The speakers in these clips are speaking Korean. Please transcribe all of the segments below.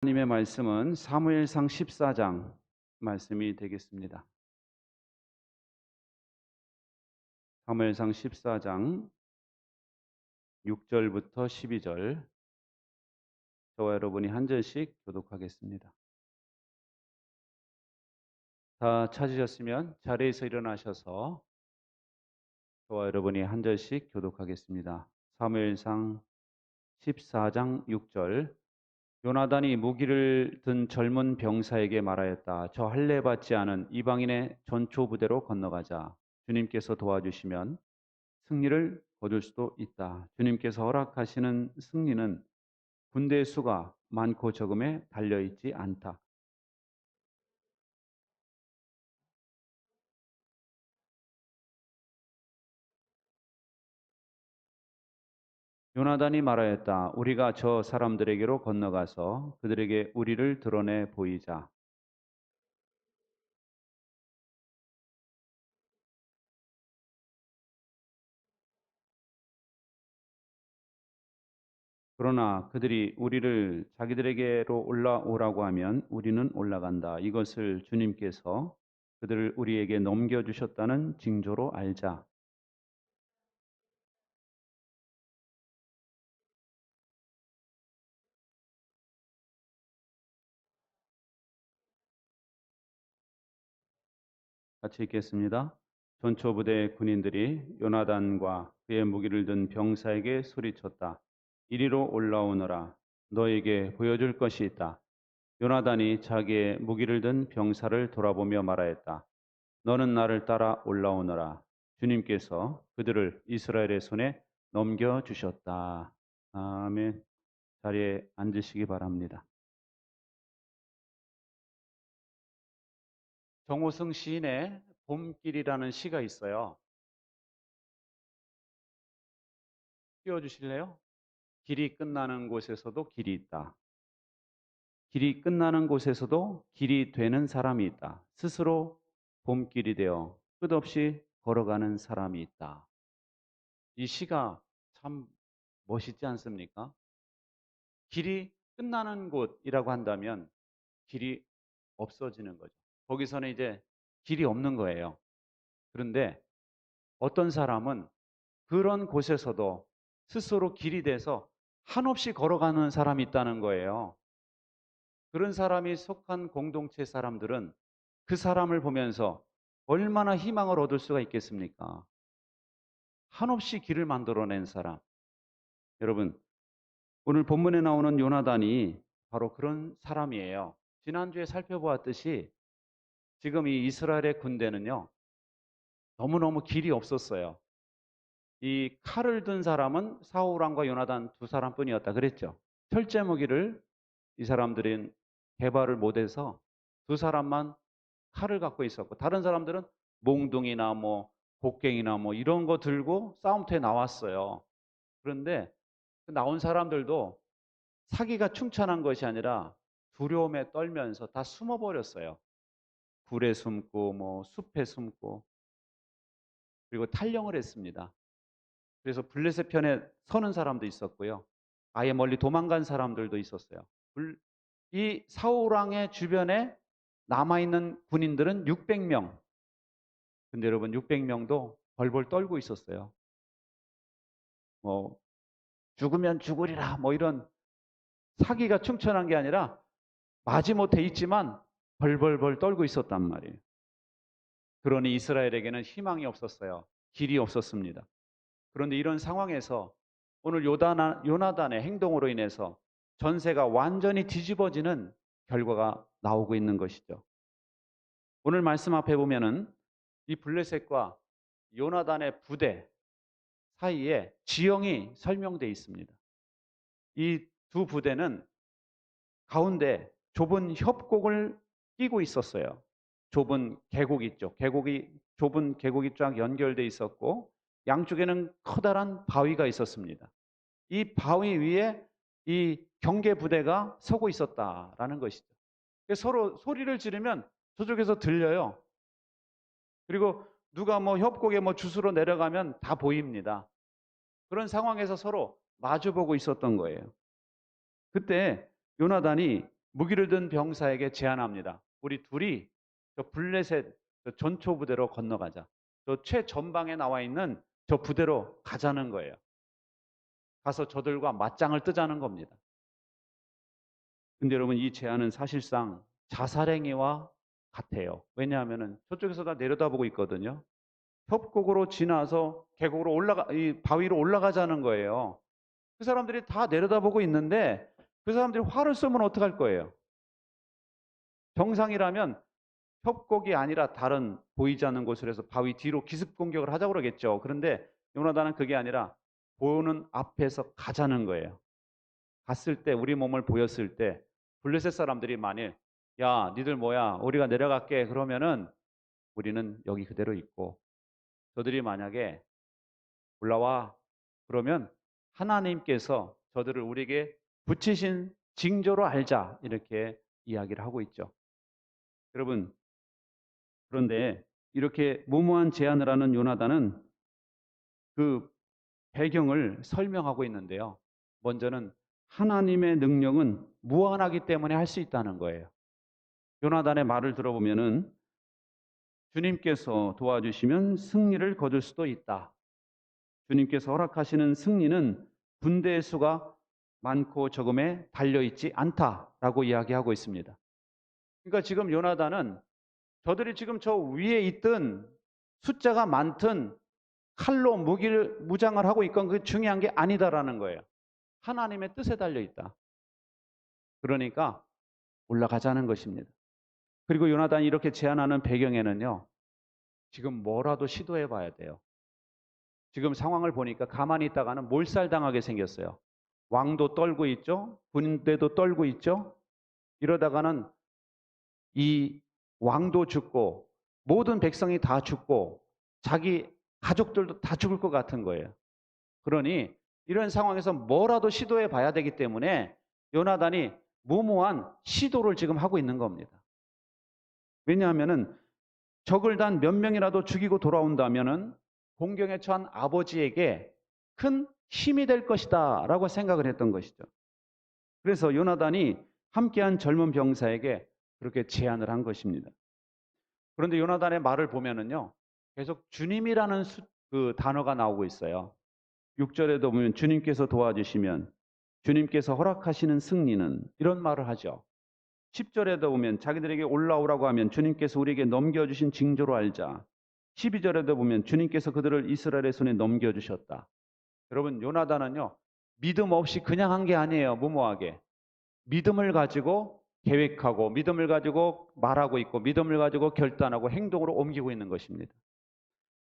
하나님의 말씀은 사무엘상 14장 말씀이 되겠습니다. 사무엘상 14장 6절부터 12절, 저와 여러분이 한 절씩 교독하겠습니다. 다 찾으셨으면 자리에서 일어나셔서 저와 여러분이 한 절씩 교독하겠습니다. 사무엘상 14장 6절. 요나단이 무기를 든 젊은 병사에게 말하였다. 저 할례 받지 않은 이방인의 전초 부대로 건너가자. 주님께서 도와주시면 승리를 거둘 수도 있다. 주님께서 허락하시는 승리는 군대의 수가 많고 적음에 달려있지 않다. 요나단이 말하였다. 우리가 저 사람들에게로 건너가서 그들에게 우리를 드러내 보이자. 그러나 그들이 우리를 자기들에게로 올라오라고 하면 우리는 올라간다. 이것을 주님께서 그들을 우리에게 넘겨주셨다는 징조로 알자. 같이 읽겠습니다. 전초부대 군인들이 요나단과 그의 무기를 든 병사에게 소리쳤다. 이리로 올라오너라. 너에게 보여줄 것이 있다. 요나단이 자기의 무기를 든 병사를 돌아보며 말하였다. 너는 나를 따라 올라오너라. 주님께서 그들을 이스라엘의 손에 넘겨주셨다. 아멘. 자리에 앉으시기 바랍니다. 정호승 시인의 봄길이라는 시가 있어요. 띄워주실래요? 길이 끝나는 곳에서도 길이 있다. 길이 끝나는 곳에서도 길이 되는 사람이 있다. 스스로 봄길이 되어 끝없이 걸어가는 사람이 있다. 이 시가 참 멋있지 않습니까? 길이 끝나는 곳이라고 한다면 길이 없어지는 거죠. 거기서는 이제 길이 없는 거예요. 그런데 어떤 사람은 그런 곳에서도 스스로 길이 돼서 한없이 걸어가는 사람이 있다는 거예요. 그런 사람이 속한 공동체 사람들은 그 사람을 보면서 얼마나 희망을 얻을 수가 있겠습니까? 한없이 길을 만들어낸 사람. 여러분, 오늘 본문에 나오는 요나단이 바로 그런 사람이에요. 지난주에 살펴보았듯이 지금 이 이스라엘의 군대는요, 너무너무 길이 없었어요. 이 칼을 든 사람은 사울왕과 요나단 두 사람뿐이었다 그랬죠. 철제 무기를 이 사람들은 개발을 못해서 두 사람만 칼을 갖고 있었고, 다른 사람들은 몽둥이나 뭐 곡괭이나 뭐 이런 거 들고 싸움터에 나왔어요. 그런데 그 나온 사람들도 사기가 충천한 것이 아니라 두려움에 떨면서 다 숨어버렸어요. 굴에 숨고 뭐 숲에 숨고, 그리고 탈영을 했습니다. 그래서 블레셋 편에 서는 사람도 있었고요. 아예 멀리 도망간 사람들도 있었어요. 이 사울 왕의 주변에 남아있는 군인들은 600명. 근데 여러분 600명도 벌벌 떨고 있었어요. 뭐 죽으면 죽으리라 뭐 이런 사기가 충천한 게 아니라 마지못해 있지만 벌벌벌 떨고 있었단 말이에요. 그러니 이스라엘에게는 희망이 없었어요. 길이 없었습니다. 그런데 이런 상황에서 오늘 요나단의 행동으로 인해서 전세가 완전히 뒤집어지는 결과가 나오고 있는 것이죠. 오늘 말씀 앞에 보면은 이 블레셋과 요나단의 부대 사이에 지형이 설명되어 있습니다. 이 두 부대는 가운데 좁은 협곡을 끼고 있었어요. 좁은 계곡 있죠. 좁은 계곡이 쫙 연결돼 있었고 양쪽에는 커다란 바위가 있었습니다. 이 바위 위에 이 경계 부대가 서고 있었다라는 것이죠. 서로 소리를 지르면 저쪽에서 들려요. 그리고 누가 뭐 협곡에 뭐 주스로 내려가면 다 보입니다. 그런 상황에서 서로 마주보고 있었던 거예요. 그때 요나단이 무기를 든 병사에게 제안합니다. 우리 둘이 저 블레셋 저 전초 부대로 건너가자. 저 최전방에 나와 있는 저 부대로 가자는 거예요. 가서 저들과 맞짱을 뜨자는 겁니다. 근데 여러분 이 제안은 사실상 자살행위와 같아요. 왜냐하면 저쪽에서 다 내려다보고 있거든요. 협곡으로 지나서 계곡으로 이 바위로 올라가자는 거예요. 그 사람들이 다 내려다보고 있는데 그 사람들이 화를 쏘면 어떡할 거예요? 정상이라면 협곡이 아니라 다른 보이지 않는 곳으로 해서 바위 뒤로 기습 공격을 하자고 그러겠죠. 그런데 요나단은 그게 아니라 보는 앞에서 가자는 거예요. 갔을 때 우리 몸을 보였을 때 블레셋 사람들이 만일 야 니들 뭐야 우리가 내려갈게 그러면은 우리는 여기 그대로 있고 저들이 만약에 올라와 그러면 하나님께서 저들을 우리에게 붙이신 징조로 알자 이렇게 이야기를 하고 있죠. 여러분 그런데 이렇게 무모한 제안을 하는 요나단은 그 배경을 설명하고 있는데요. 먼저는 하나님의 능력은 무한하기 때문에 할 수 있다는 거예요. 요나단의 말을 들어보면은 주님께서 도와주시면 승리를 거둘 수도 있다. 주님께서 허락하시는 승리는 군대의 수가 많고 적음에 달려있지 않다라고 이야기하고 있습니다. 그러니까 지금 요나단은 저들이 지금 저 위에 있든 숫자가 많든 칼로 무장을 하고 있건 그게 중요한 게 아니다라는 거예요. 하나님의 뜻에 달려있다. 그러니까 올라가자는 것입니다. 그리고 요나단이 이렇게 제안하는 배경에는요. 지금 뭐라도 시도해 봐야 돼요. 지금 상황을 보니까 가만히 있다가는 몰살당하게 생겼어요. 왕도 떨고 있죠. 군대도 떨고 있죠. 이러다가는 이 왕도 죽고 모든 백성이 다 죽고 자기 가족들도 다 죽을 것 같은 거예요. 그러니 이런 상황에서 뭐라도 시도해 봐야 되기 때문에 요나단이 무모한 시도를 지금 하고 있는 겁니다. 왜냐하면은 적을 단 몇 명이라도 죽이고 돌아온다면은 공경에 처한 아버지에게 큰 힘이 될 것이다 라고 생각을 했던 것이죠. 그래서 요나단이 함께한 젊은 병사에게 그렇게 제안을 한 것입니다. 그런데 요나단의 말을 보면은요, 계속 주님이라는 그 단어가 나오고 있어요. 6절에도 보면 주님께서 도와주시면 주님께서 허락하시는 승리는 이런 말을 하죠. 10절에도 보면 자기들에게 올라오라고 하면 주님께서 우리에게 넘겨주신 징조로 알자. 12절에도 보면 주님께서 그들을 이스라엘의 손에 넘겨주셨다. 여러분 요나단은요 믿음 없이 그냥 한 게 아니에요. 무모하게 믿음을 가지고 계획하고 믿음을 가지고 말하고 있고 믿음을 가지고 결단하고 행동으로 옮기고 있는 것입니다.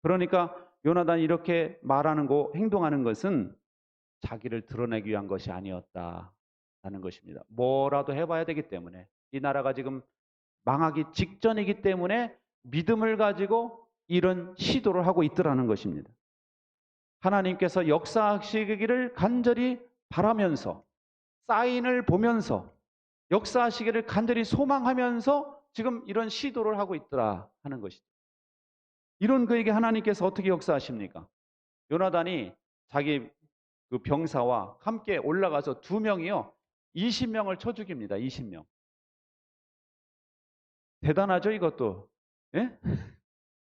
그러니까 요나단이 이렇게 말하는 거 행동하는 것은 자기를 드러내기 위한 것이 아니었다라는 것입니다. 뭐라도 해봐야 되기 때문에 이 나라가 지금 망하기 직전이기 때문에 믿음을 가지고 이런 시도를 하고 있더라는 것입니다. 하나님께서 역사하시기를 간절히 바라면서 사인을 보면서 역사하시기를 간절히 소망하면서 지금 이런 시도를 하고 있더라 하는 것이죠. 이런 그에게 하나님께서 어떻게 역사하십니까? 요나단이 자기 그 병사와 함께 올라가서 두 명이요 20명을 쳐 죽입니다. 20명. 대단하죠 이것도. 예?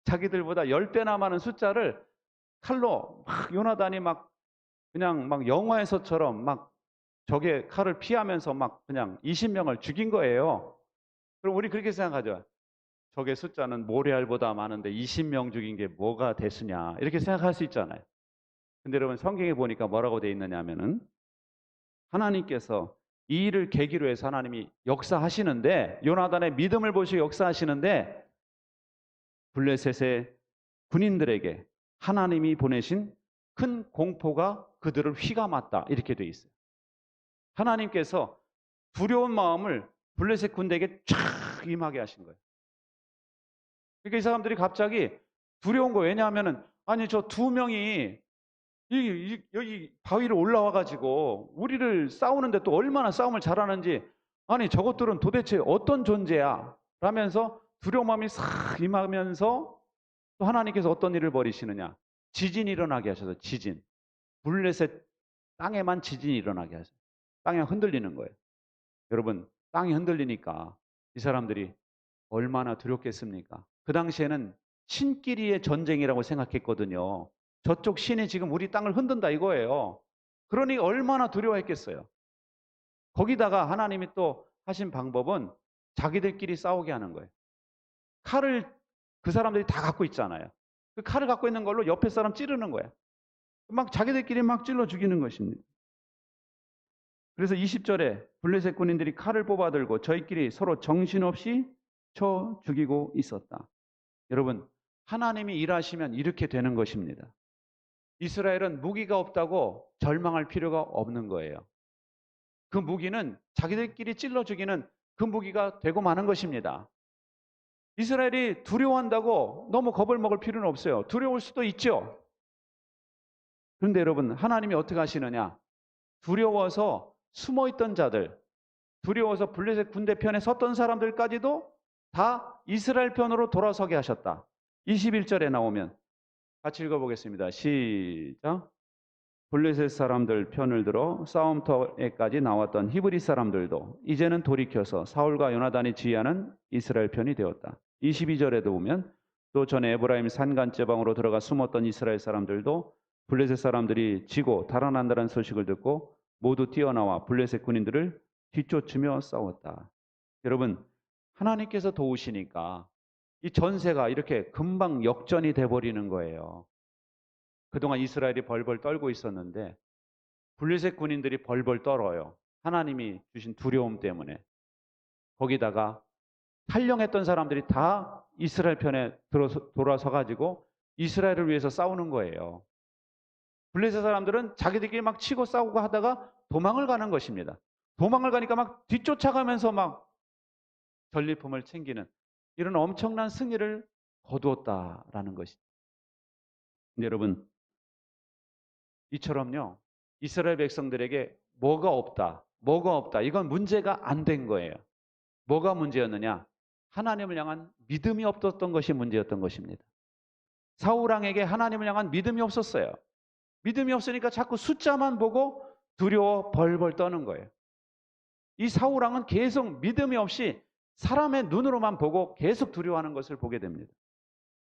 자기들보다 10배나 많은 숫자를 칼로 막 요나단이 막 그냥 막 영화에서처럼 막 적의 칼을 피하면서 막 그냥 20명을 죽인 거예요. 그럼 우리 그렇게 생각하죠. 적의 숫자는 모래알보다 많은데 20명 죽인 게 뭐가 대수냐 이렇게 생각할 수 있잖아요. 근데 여러분 성경에 보니까 뭐라고 되어 있느냐 하면은 하나님께서 이 일을 계기로 해서 하나님이 역사하시는데 요나단의 믿음을 보시고 역사하시는데 블레셋의 군인들에게 하나님이 보내신 큰 공포가 그들을 휘감았다 이렇게 되어 있어요. 하나님께서 두려운 마음을 블레셋 군대에게 쫙 임하게 하신 거예요. 그러니까 이 사람들이 갑자기 두려운 거예요. 왜냐하면 아니 저 두 명이 여기 바위를 올라와 가지고 우리를 싸우는데 또 얼마나 싸움을 잘하는지 아니 저것들은 도대체 어떤 존재야 라면서 두려운 마음이 싹 임하면서 또 하나님께서 어떤 일을 벌이시느냐 지진이 일어나게 하셔서 지진 블레셋 땅에만 지진이 일어나게 하셔서 땅이 흔들리는 거예요. 여러분 땅이 흔들리니까 이 사람들이 얼마나 두렵겠습니까? 그 당시에는 신끼리의 전쟁이라고 생각했거든요. 저쪽 신이 지금 우리 땅을 흔든다 이거예요. 그러니 얼마나 두려워했겠어요. 거기다가 하나님이 또 하신 방법은 자기들끼리 싸우게 하는 거예요. 칼을 그 사람들이 다 갖고 있잖아요. 그 칼을 갖고 있는 걸로 옆에 사람 찌르는 거예요. 막 자기들끼리 막 찔러 죽이는 것입니다. 그래서 20절에 블레셋 군인들이 칼을 뽑아들고 저희끼리 서로 정신없이 쳐 죽이고 있었다. 여러분, 하나님이 일하시면 이렇게 되는 것입니다. 이스라엘은 무기가 없다고 절망할 필요가 없는 거예요. 그 무기는 자기들끼리 찔러 죽이는 그 무기가 되고 마는 것입니다. 이스라엘이 두려워한다고 너무 겁을 먹을 필요는 없어요. 두려울 수도 있죠. 그런데 여러분, 하나님이 어떻게 하시느냐? 두려워서 숨어있던 자들, 두려워서 블레셋 군대 편에 섰던 사람들까지도 다 이스라엘 편으로 돌아서게 하셨다. 21절에 나오면 같이 읽어보겠습니다. 시작. 블레셋 사람들 편을 들어 싸움터에까지 나왔던 히브리 사람들도 이제는 돌이켜서 사울과 요나단이 지휘하는 이스라엘 편이 되었다. 22절에도 보면 또 전에 에브라임 산간 지방으로 들어가 숨었던 이스라엘 사람들도 블레셋 사람들이 지고 달아난다는 소식을 듣고 모두 뛰어나와 블레셋 군인들을 뒤쫓으며 싸웠다. 여러분, 하나님께서 도우시니까 이 전세가 이렇게 금방 역전이 돼버리는 거예요. 그동안 이스라엘이 벌벌 떨고 있었는데 블레셋 군인들이 벌벌 떨어요. 하나님이 주신 두려움 때문에. 거기다가 탈령했던 사람들이 다 이스라엘 편에 돌아서 가지고 이스라엘을 위해서 싸우는 거예요. 블레셋 사람들은 자기들끼리 막 치고 싸우고 하다가 도망을 가는 것입니다. 도망을 가니까 막 뒤쫓아가면서 막 전리품을 챙기는 이런 엄청난 승리를 거두었다라는 것이죠. 근데 여러분, 이처럼요, 이스라엘 백성들에게 뭐가 없다. 이건 문제가 안 된 거예요. 뭐가 문제였느냐? 하나님을 향한 믿음이 없었던 것이 문제였던 것입니다. 사울왕에게 하나님을 향한 믿음이 없었어요. 믿음이 없으니까 자꾸 숫자만 보고 두려워 벌벌 떠는 거예요. 이 사울왕은 계속 믿음이 없이 사람의 눈으로만 보고 계속 두려워하는 것을 보게 됩니다.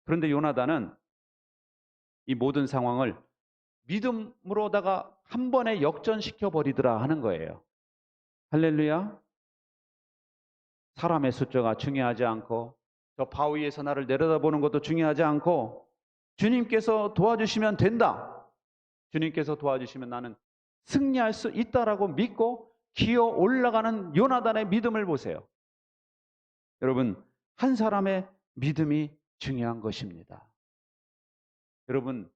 그런데 요나단은 이 모든 상황을 믿음으로다가 한 번에 역전시켜 버리더라 하는 거예요. 할렐루야. 사람의 숫자가 중요하지 않고 저 바위에서 나를 내려다보는 것도 중요하지 않고 주님께서 도와주시면 된다. 주님께서 도와주시면 나는 승리할 수 있다라고 믿고 기어 올라가는 요나단의 믿음을 보세요. 여러분, 한 사람의 믿음이 중요한 것입니다. 여러분,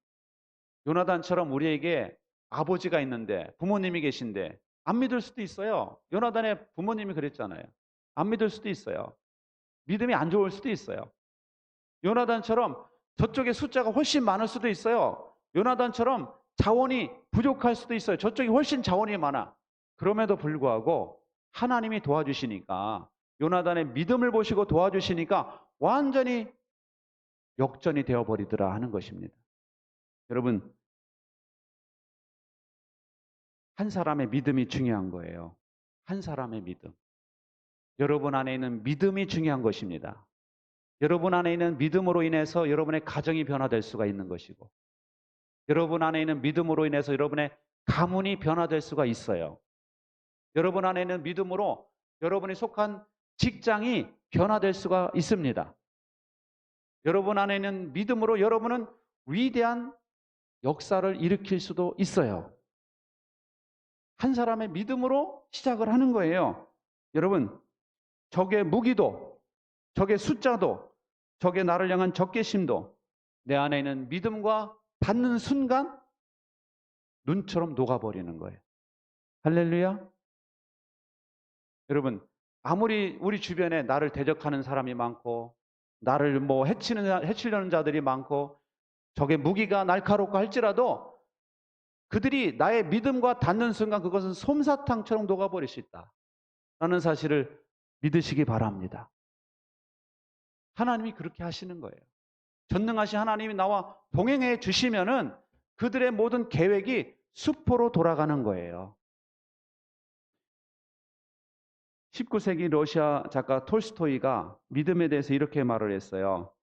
요나단처럼 우리에게 아버지가 있는데 부모님이 계신데 안 믿을 수도 있어요. 요나단의 부모님이 그랬잖아요. 안 믿을 수도 있어요. 믿음이 안 좋을 수도 있어요. 요나단처럼 저쪽에 숫자가 훨씬 많을 수도 있어요. 요나단처럼 자원이 부족할 수도 있어요. 저쪽이 훨씬 자원이 많아. 그럼에도 불구하고 하나님이 도와주시니까 요나단의 믿음을 보시고 도와주시니까 완전히 역전이 되어버리더라 하는 것입니다. 여러분, 한 사람의 믿음이 중요한 거예요. 한 사람의 믿음. 여러분 안에 있는 믿음이 중요한 것입니다. 여러분 안에 있는 믿음으로 인해서 여러분의 가정이 변화될 수가 있는 것이고, 여러분 안에 있는 믿음으로 인해서 여러분의 가문이 변화될 수가 있어요. 여러분 안에 있는 믿음으로 여러분이 속한 직장이 변화될 수가 있습니다. 여러분 안에 있는 믿음으로 여러분은 위대한 역사를 일으킬 수도 있어요. 한 사람의 믿음으로 시작을 하는 거예요. 여러분, 적의 무기도, 적의 숫자도, 적의 나를 향한 적개심도 내 안에 있는 믿음과 닿는 순간 눈처럼 녹아버리는 거예요. 할렐루야. 여러분, 아무리 우리 주변에 나를 대적하는 사람이 많고 나를 해치려는 자들이 많고 적의 무기가 날카롭고 할지라도 그들이 나의 믿음과 닿는 순간 그것은 솜사탕처럼 녹아버릴 수 있다 라는 사실을 믿으시기 바랍니다. 하나님이 그렇게 하시는 거예요. 전능하신 하나님이 나와 동행해 주시면은 그들의 모든 계획이 수포로 돌아가는 거예요. 19세기 러시아 작가 톨스토이가 믿음에 대해서 이렇게 말을 했어요.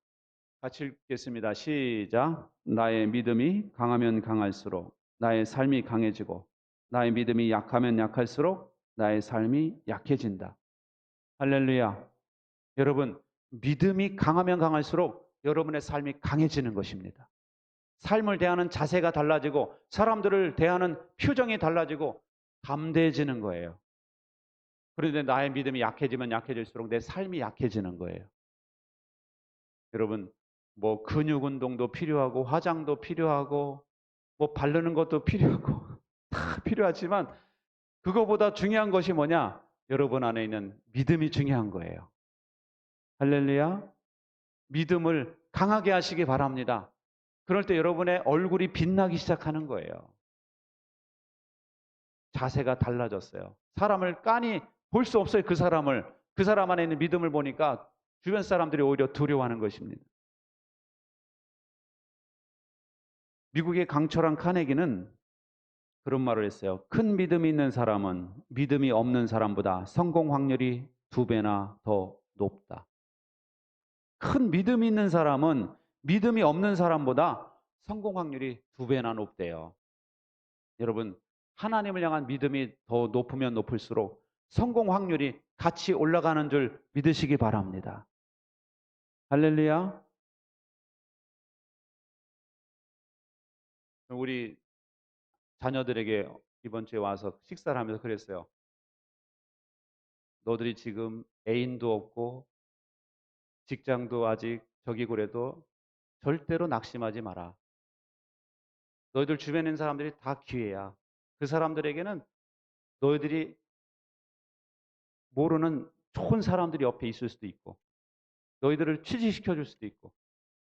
같이 읽겠습니다. 시작. 나의 믿음이 강하면 강할수록 나의 삶이 강해지고 나의 믿음이 약하면 약할수록 나의 삶이 약해진다. 할렐루야. 여러분, 믿음이 강하면 강할수록 여러분의 삶이 강해지는 것입니다. 삶을 대하는 자세가 달라지고 사람들을 대하는 표정이 달라지고 담대해지는 거예요. 그런데 나의 믿음이 약해지면 약해질수록 내 삶이 약해지는 거예요. 여러분, 뭐 근육 운동도 필요하고 화장도 필요하고 뭐 바르는 것도 필요하고 다 필요하지만 그거보다 중요한 것이 뭐냐? 여러분 안에 있는 믿음이 중요한 거예요. 할렐루야. 믿음을 강하게 하시기 바랍니다. 그럴 때 여러분의 얼굴이 빛나기 시작하는 거예요. 자세가 달라졌어요. 사람을 빤히 볼 수 없어요. 그 사람 안에 있는 믿음을 보니까 주변 사람들이 오히려 두려워하는 것입니다. 미국의 강철한 카네기는 그런 말을 했어요. 큰 믿음이 있는 사람은 믿음이 없는 사람보다 성공 확률이 2배나 더 높다. 큰 믿음이 있는 사람은 믿음이 없는 사람보다 성공 확률이 2배나 높대요. 여러분, 하나님을 향한 믿음이 더 높으면 높을수록 성공 확률이 같이 올라가는 줄 믿으시기 바랍니다. 할렐루야. 우리 자녀들에게 이번 주에 와서 식사를 하면서 그랬어요. 너들이 지금 애인도 없고 직장도 아직 저기고 그래도 절대로 낙심하지 마라. 너희들 주변에 있는 사람들이 다 기회야. 그 사람들에게는 너희들이 모르는 좋은 사람들이 옆에 있을 수도 있고 너희들을 취직시켜 줄 수도 있고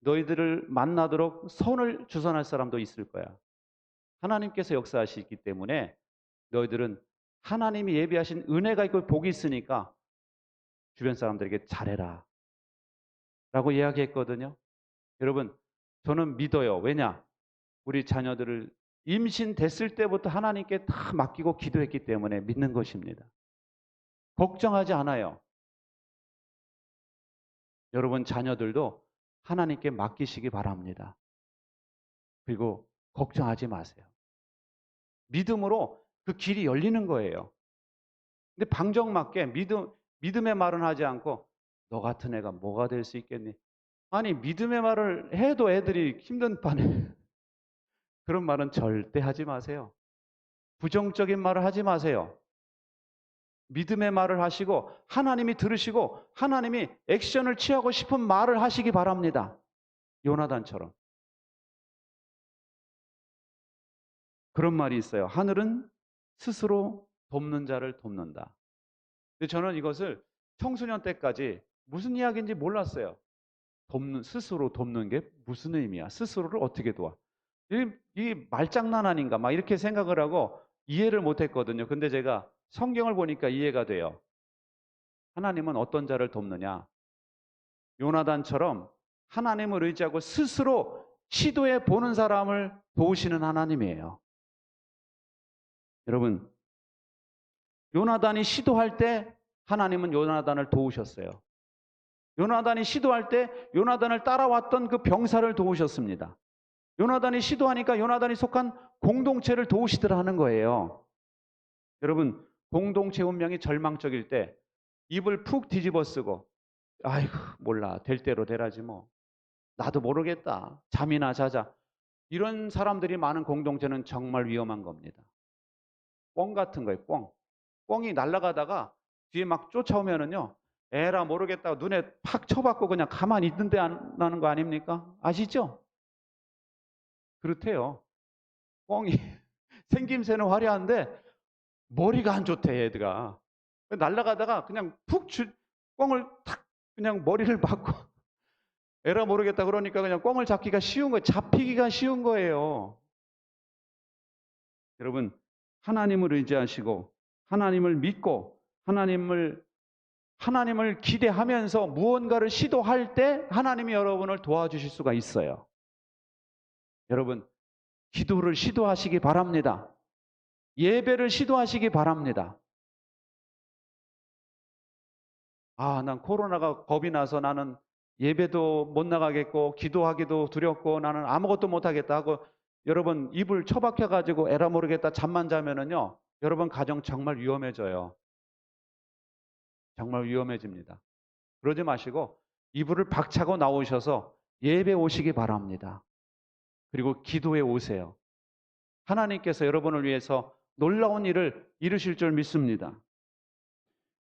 너희들을 만나도록 선을 주선할 사람도 있을 거야. 하나님께서 역사하시기 때문에 너희들은 하나님이 예비하신 은혜가 있고 복이 있으니까 주변 사람들에게 잘해라 라고 이야기했거든요. 여러분, 저는 믿어요. 왜냐? 우리 자녀들을 임신됐을 때부터 하나님께 다 맡기고 기도했기 때문에 믿는 것입니다. 걱정하지 않아요. 여러분 자녀들도 하나님께 맡기시기 바랍니다. 그리고 걱정하지 마세요. 믿음으로 그 길이 열리는 거예요. 근데 방정맞게 믿음의 말은 하지 않고 너 같은 애가 뭐가 될 수 있겠니? 아니 믿음의 말을 해도 애들이 힘든 판에 그런 말은 절대 하지 마세요. 부정적인 말을 하지 마세요. 믿음의 말을 하시고 하나님이 들으시고 하나님이 액션을 취하고 싶은 말을 하시기 바랍니다. 요나단처럼. 그런 말이 있어요. 하늘은 스스로 돕는 자를 돕는다. 근데 저는 이것을 청소년 때까지 무슨 이야기인지 몰랐어요. 스스로 돕는 게 무슨 의미야? 스스로를 어떻게 도와? 이 말장난 아닌가? 막 이렇게 생각을 하고 이해를 못 했거든요. 근데 제가 성경을 보니까 이해가 돼요. 하나님은 어떤 자를 돕느냐? 요나단처럼 하나님을 의지하고 스스로 시도해 보는 사람을 도우시는 하나님이에요. 여러분, 요나단이 시도할 때 하나님은 요나단을 도우셨어요. 요나단이 시도할 때 요나단을 따라왔던 그 병사를 도우셨습니다. 요나단이 시도하니까 요나단이 속한 공동체를 도우시더라 하는 거예요. 여러분, 공동체 운명이 절망적일 때 입을 푹 뒤집어 쓰고 아이고 몰라 될 대로 되라지 뭐 나도 모르겠다 잠이나 자자 이런 사람들이 많은 공동체는 정말 위험한 겁니다. 꿩 같은 거예요. 꿩이 날아가다가 뒤에 막 쫓아오면은요 에라 모르겠다고 눈에 팍 쳐박고 그냥 가만히 있는데 안 나는 거 아닙니까? 아시죠? 그렇대요. 꿩이 생김새는 화려한데 머리가 안 좋대 얘들아. 날아가다가 그냥 꿩을 탁 그냥 머리를 맞고 에라 모르겠다 그러니까 그냥 꿩을 잡기가 쉬운 거예요. 잡히기가 쉬운 거예요. 여러분 하나님을 의지하시고 하나님을 믿고 하나님을 기대하면서 무언가를 시도할 때 하나님이 여러분을 도와주실 수가 있어요. 여러분 기도를 시도하시기 바랍니다. 예배를 시도하시기 바랍니다. 아, 난 코로나가 겁이 나서 나는 예배도 못 나가겠고 기도하기도 두렵고 나는 아무것도 못 하겠다 하고 여러분 이불 처박혀 가지고 에라 모르겠다 잠만 자면은요. 여러분 가정 정말 위험해져요. 정말 위험해집니다. 그러지 마시고 이불을 박차고 나오셔서 예배 오시기 바랍니다. 그리고 기도에 오세요. 하나님께서 여러분을 위해서 놀라운 일을 이루실 줄 믿습니다.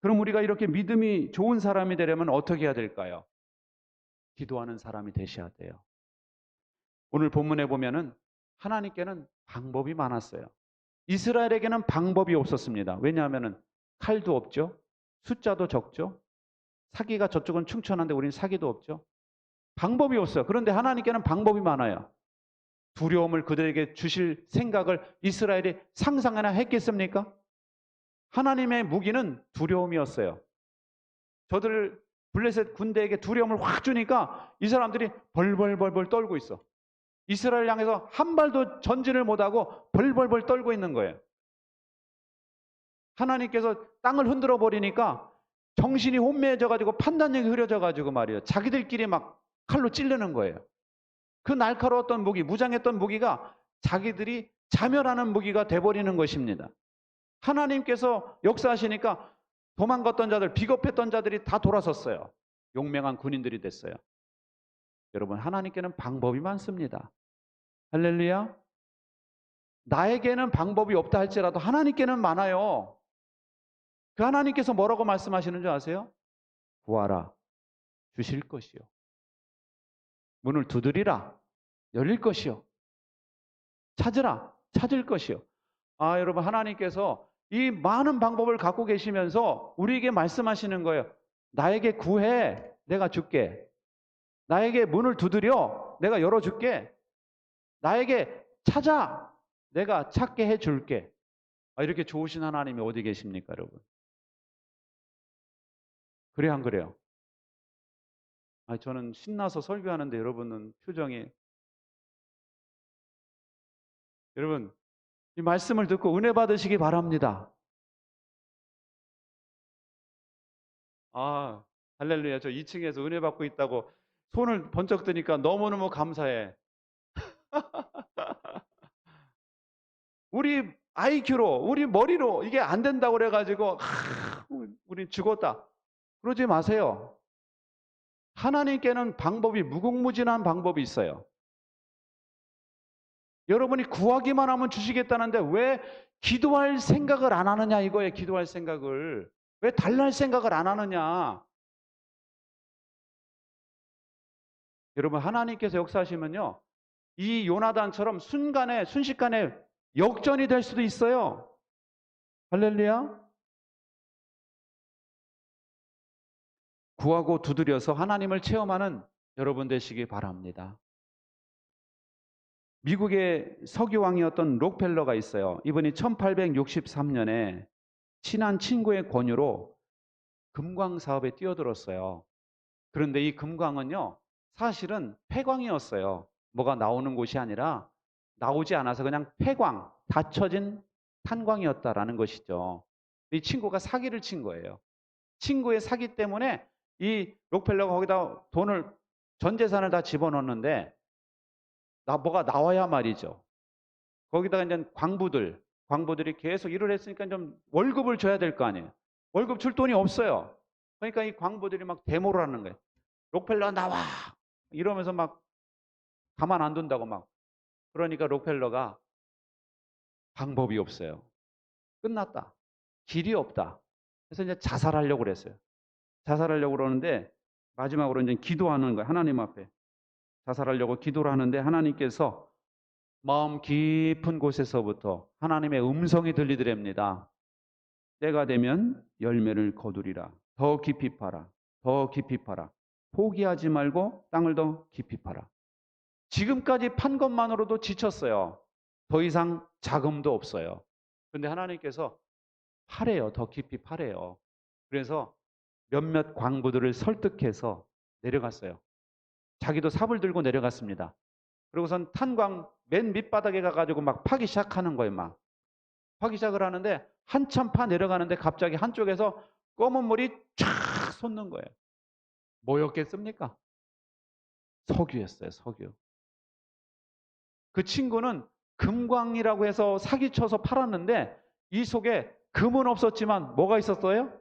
그럼 우리가 이렇게 믿음이 좋은 사람이 되려면 어떻게 해야 될까요? 기도하는 사람이 되셔야 돼요. 오늘 본문에 보면은 하나님께는 방법이 많았어요. 이스라엘에게는 방법이 없었습니다. 왜냐하면은 칼도 없죠. 숫자도 적죠. 사기가 저쪽은 충천한데 우리는 사기도 없죠. 방법이 없어요. 그런데 하나님께는 방법이 많아요. 두려움을 그들에게 주실 생각을 이스라엘이 상상하나 했겠습니까? 하나님의 무기는 두려움이었어요. 저들 블레셋 군대에게 두려움을 확 주니까 이 사람들이 벌벌벌벌 떨고 있어. 이스라엘 향해서 한 발도 전진을 못하고 벌벌벌 떨고 있는 거예요. 하나님께서 땅을 흔들어 버리니까 정신이 혼미해져 가지고 판단력이 흐려져 가지고 말이에요. 자기들끼리 막 칼로 찌르는 거예요. 그 날카로웠던 무기, 무장했던 무기가 자기들이 자멸하는 무기가 돼버리는 것입니다. 하나님께서 역사하시니까 도망갔던 자들, 비겁했던 자들이 다 돌아섰어요. 용맹한 군인들이 됐어요. 여러분, 하나님께는 방법이 많습니다. 할렐루야. 나에게는 방법이 없다 할지라도 하나님께는 많아요. 그 하나님께서 뭐라고 말씀하시는 줄 아세요? 구하라, 주실 것이요. 문을 두드리라, 열릴 것이요. 찾으라, 찾을 것이요. 아, 여러분, 하나님께서 이 많은 방법을 갖고 계시면서 우리에게 말씀하시는 거예요. 나에게 구해, 내가 줄게. 나에게 문을 두드려, 내가 열어줄게. 나에게 찾아, 내가 찾게 해줄게. 아, 이렇게 좋으신 하나님이 어디 계십니까, 여러분? 그래, 안 그래요? 아, 저는 신나서 설교하는데 여러분은 표정이, 여러분, 이 말씀을 듣고 은혜 받으시기 바랍니다. 아, 할렐루야. 저 2층에서 은혜 받고 있다고 손을 번쩍 드니까 너무너무 감사해. 우리 IQ로, 우리 머리로 이게 안 된다고 그래가지고, 우리 죽었다. 그러지 마세요. 하나님께는 방법이 무궁무진한 방법이 있어요. 여러분이 구하기만 하면 주시겠다는데 왜 기도할 생각을 안 하느냐 이거예요. 기도할 생각을. 왜 달랄 생각을 안 하느냐. 여러분 하나님께서 역사하시면요. 이 요나단처럼 순식간에 역전이 될 수도 있어요. 할렐루야. 구하고 두드려서 하나님을 체험하는 여러분 되시기 바랍니다. 미국의 석유왕이었던 록펠러가 있어요. 이분이 1863년에 친한 친구의 권유로 금광 사업에 뛰어들었어요. 그런데 이 금광은요, 사실은 폐광이었어요. 뭐가 나오는 곳이 아니라 나오지 않아서 그냥 폐광, 닫혀진 탄광이었다라는 것이죠. 이 친구가 사기를 친 거예요. 친구의 사기 때문에 이 록펠러가 거기다 돈을, 전 재산을 다 집어넣었는데 뭐가 나와야 말이죠. 거기다가 이제 광부들이 계속 일을 했으니까 좀 월급을 줘야 될 거 아니에요. 월급 줄 돈이 없어요. 그러니까 이 광부들이 막 데모를 하는 거예요. 록펠러 나와! 이러면서 막 가만 안 둔다고 막. 그러니까 록펠러가 방법이 없어요. 끝났다. 길이 없다. 그래서 이제 자살하려고 그랬어요. 자살하려고 그러는데 마지막으로 이제 기도하는 거예요. 하나님 앞에. 자살하려고 기도를 하는데 하나님께서 마음 깊은 곳에서부터 하나님의 음성이 들리더랍니다. 때가 되면 열매를 거두리라. 더 깊이 파라. 더 깊이 파라. 포기하지 말고 땅을 더 깊이 파라. 지금까지 판 것만으로도 지쳤어요. 더 이상 자금도 없어요. 그런데 하나님께서 파래요. 더 깊이 파래요. 그래서 몇몇 광부들을 설득해서 내려갔어요. 자기도 삽을 들고 내려갔습니다. 그리고선 탄광 맨 밑바닥에 가가지고 막 파기 시작하는 거예요. 막 파기 시작을 하는데 한참 파 내려가는데 갑자기 한쪽에서 검은 물이 쫙 솟는 거예요. 뭐였겠습니까? 석유였어요, 석유. 그 친구는 금광이라고 해서 사기쳐서 팔았는데 이 속에 금은 없었지만 뭐가 있었어요?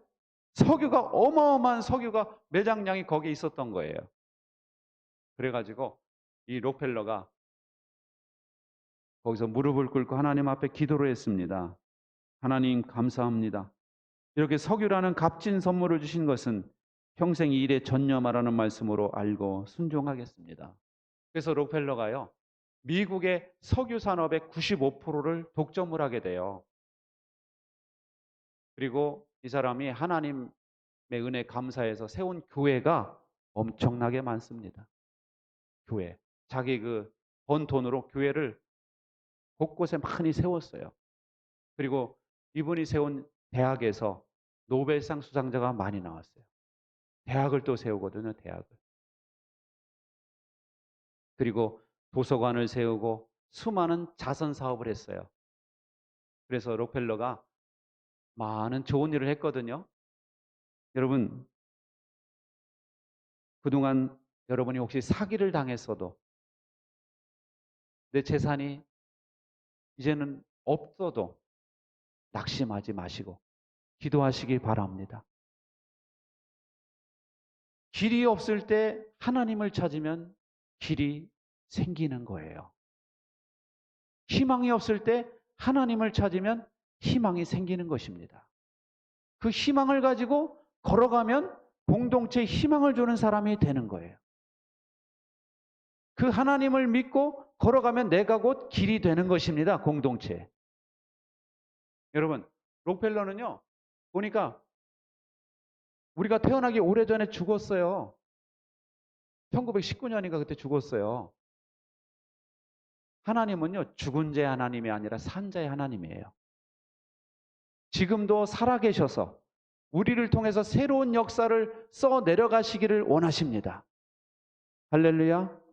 석유가, 어마어마한 석유가 매장량이 거기에 있었던 거예요. 그래가지고 이 록펠러가 거기서 무릎을 꿇고 하나님 앞에 기도를 했습니다. 하나님 감사합니다. 이렇게 석유라는 값진 선물을 주신 것은 평생 이 일에 전념하라는 말씀으로 알고 순종하겠습니다. 그래서 록펠러가요, 미국의 석유 산업의 95%를 독점을 하게 돼요. 그리고 이 사람이 하나님의 은혜 감사해서 세운 교회가 엄청나게 많습니다. 교회. 자기 그 번 돈으로 교회를 곳곳에 많이 세웠어요. 그리고 이분이 세운 대학에서 노벨상 수상자가 많이 나왔어요. 대학을 또 세우거든요, 대학을. 그리고 도서관을 세우고 수많은 자선 사업을 했어요. 그래서 록펠러가 많은 좋은 일을 했거든요. 여러분, 그동안 여러분이 혹시 사기를 당했어도 내 재산이 이제는 없어도 낙심하지 마시고 기도하시기 바랍니다. 길이 없을 때 하나님을 찾으면 길이 생기는 거예요. 희망이 없을 때 하나님을 찾으면 희망이 생기는 것입니다. 그 희망을 가지고 걸어가면 공동체에 희망을 주는 사람이 되는 거예요. 그 하나님을 믿고 걸어가면 내가 곧 길이 되는 것입니다. 공동체. 여러분, 록펠러는요, 보니까 우리가 태어나기 오래전에 죽었어요. 1919년인가 그때 죽었어요. 하나님은요, 죽은 자의 하나님이 아니라 산 자의 하나님이에요. 지금도 살아계셔서 우리를 통해서 새로운 역사를 써 내려가시기를 원하십니다. 할렐루야.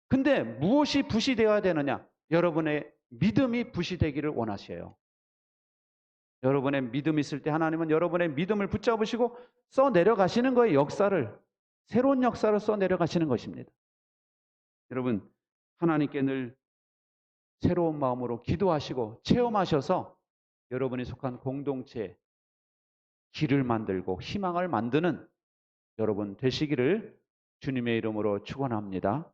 근데 무엇이 붓이 되어야 되느냐? 여러분의 믿음이 붓이 되기를 원하셔요. 여러분의 믿음이 있을 때 하나님은 여러분의 믿음을 붙잡으시고 써 내려가시는 거예요. 역사를. 새로운 역사를 써 내려가시는 것입니다. 여러분, 하나님께 늘 새로운 마음으로 기도하시고 체험하셔서 여러분이 속한 공동체에 길을 만들고 희망을 만드는 여러분 되시기를 주님의 이름으로 축원합니다.